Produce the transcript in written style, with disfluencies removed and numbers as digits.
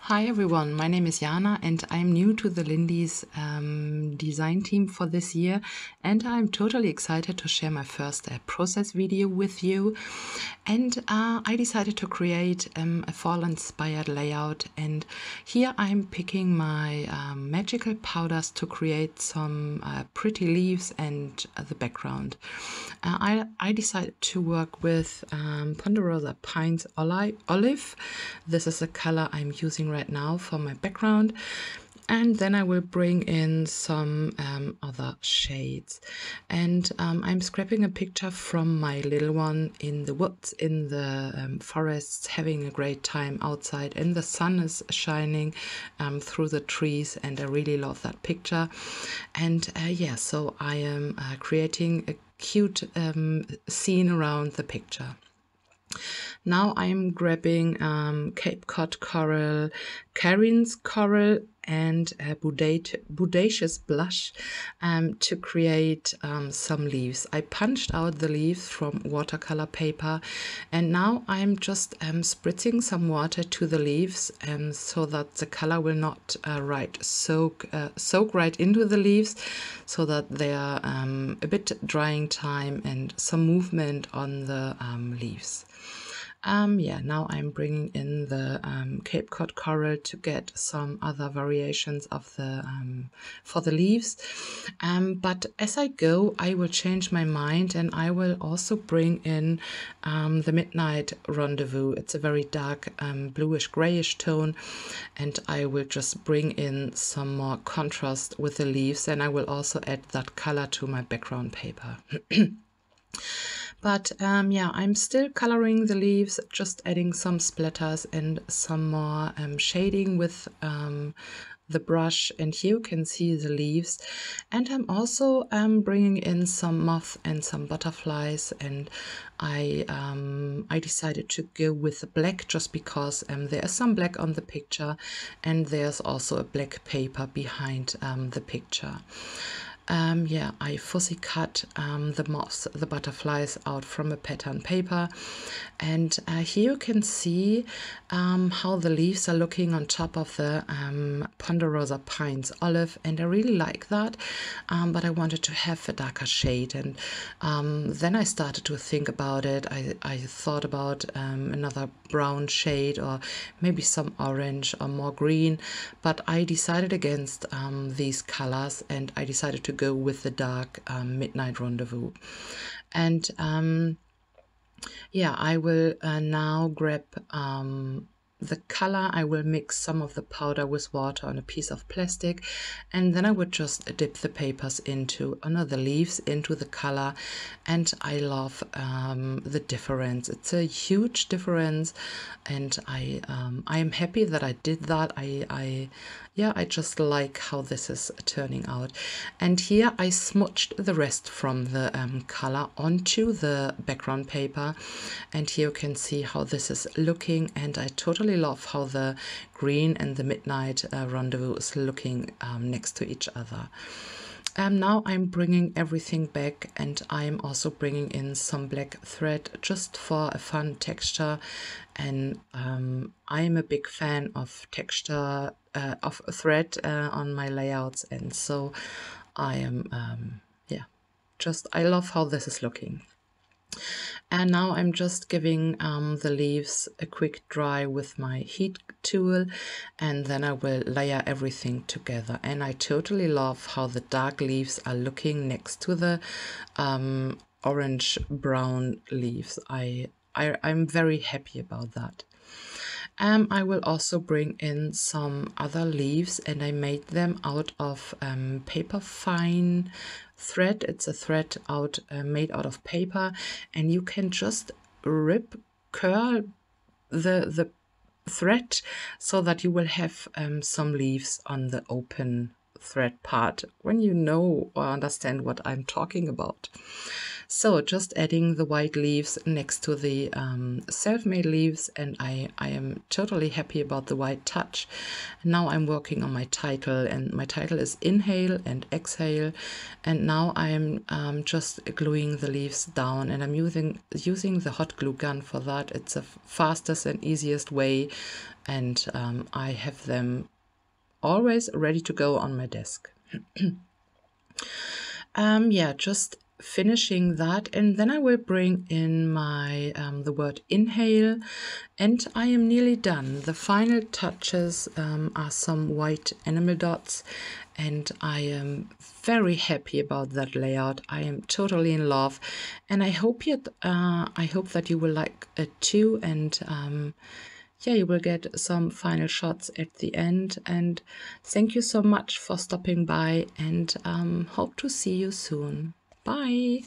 Hi everyone, my name is Jana and I'm new to the Lindy's design team for this year, and I'm totally excited to share my first process video with you. And I decided to create a fall inspired layout, and here I'm picking my magical powders to create some pretty leaves and the background. I decided to work with Ponderosa Pines Olive. This is the color I'm using right now for my background, and then I will bring in some other shades. And I'm scrapping a picture from my little one in the woods, in the forests, having a great time outside, and the sun is shining through the trees, and I really love that picture. And yeah, so I am creating a cute scene around the picture. Now I'm grabbing Cape Cod Coral, Karin's Coral, and Bodacious Blush to create some leaves. I punched out the leaves from watercolor paper, and now I'm just spritzing some water to the leaves so that the color will not soak right into the leaves, so that they are a bit drying time and some movement on the leaves. Yeah, now I'm bringing in the Cape Cod Coral to get some other variations of the for the leaves. But as I go, I will change my mind, and I will also bring in the Midnight Rendezvous. It's a very dark bluish grayish tone, and I will just bring in some more contrast with the leaves, and I will also add that color to my background paper. But yeah, I'm still coloring the leaves, just adding some splatters and some more shading with the brush, and here you can see the leaves. And I'm also bringing in some moth and some butterflies, and I decided to go with the black just because there is some black on the picture, and there's also a black paper behind the picture. Yeah, I fussy cut the moths, the butterflies out from a pattern paper, and here you can see how the leaves are looking on top of the Ponderosa Pines Olive, and I really like that, but I wanted to have a darker shade. And then I started to think about it. I thought about another brown shade, or maybe some orange or more green, but I decided against these colors, and I decided to go with the dark Midnight Rendezvous. And yeah, I will now grab the color. I will mix some of the powder with water on a piece of plastic, and then I would just dip the papers into the leaves into the color. And I love the difference. It's a huge difference, and I am happy that I did that. Yeah, I just like how this is turning out. And here I smudged the rest from the color onto the background paper, and here you can see how this is looking, and I totally love how the green and the Midnight Rendezvous is looking next to each other. Now I'm bringing everything back, and I'm also bringing in some black thread just for a fun texture. And I'm a big fan of texture of thread on my layouts, and so I am yeah, I love how this is looking. And now I'm just giving the leaves a quick dry with my heat tool, and then I will layer everything together. And I totally love how the dark leaves are looking next to the orange brown leaves. I'm very happy about that. I will also bring in some other leaves, and I made them out of paper fine thread. It's a thread made out of paper, and you can just curl the thread so that you will have some leaves on the open thread part, when you know or understand what I'm talking about. So just adding the white leaves next to the self-made leaves, and I am totally happy about the white touch. Now I'm working on my title, and my title is Inhale and Exhale, and now I'm just gluing the leaves down, and I'm using the hot glue gun for that. It's the fastest and easiest way, and I have them always ready to go on my desk. Yeah, just finishing that, and then I will bring in my the word inhale, and I am nearly done. The final touches are some white enamel dots, and I am very happy about that layout. I am totally in love, and I hope that you will like it too, and yeah, you will get some final shots at the end. And thank you so much for stopping by, and hope to see you soon. Bye.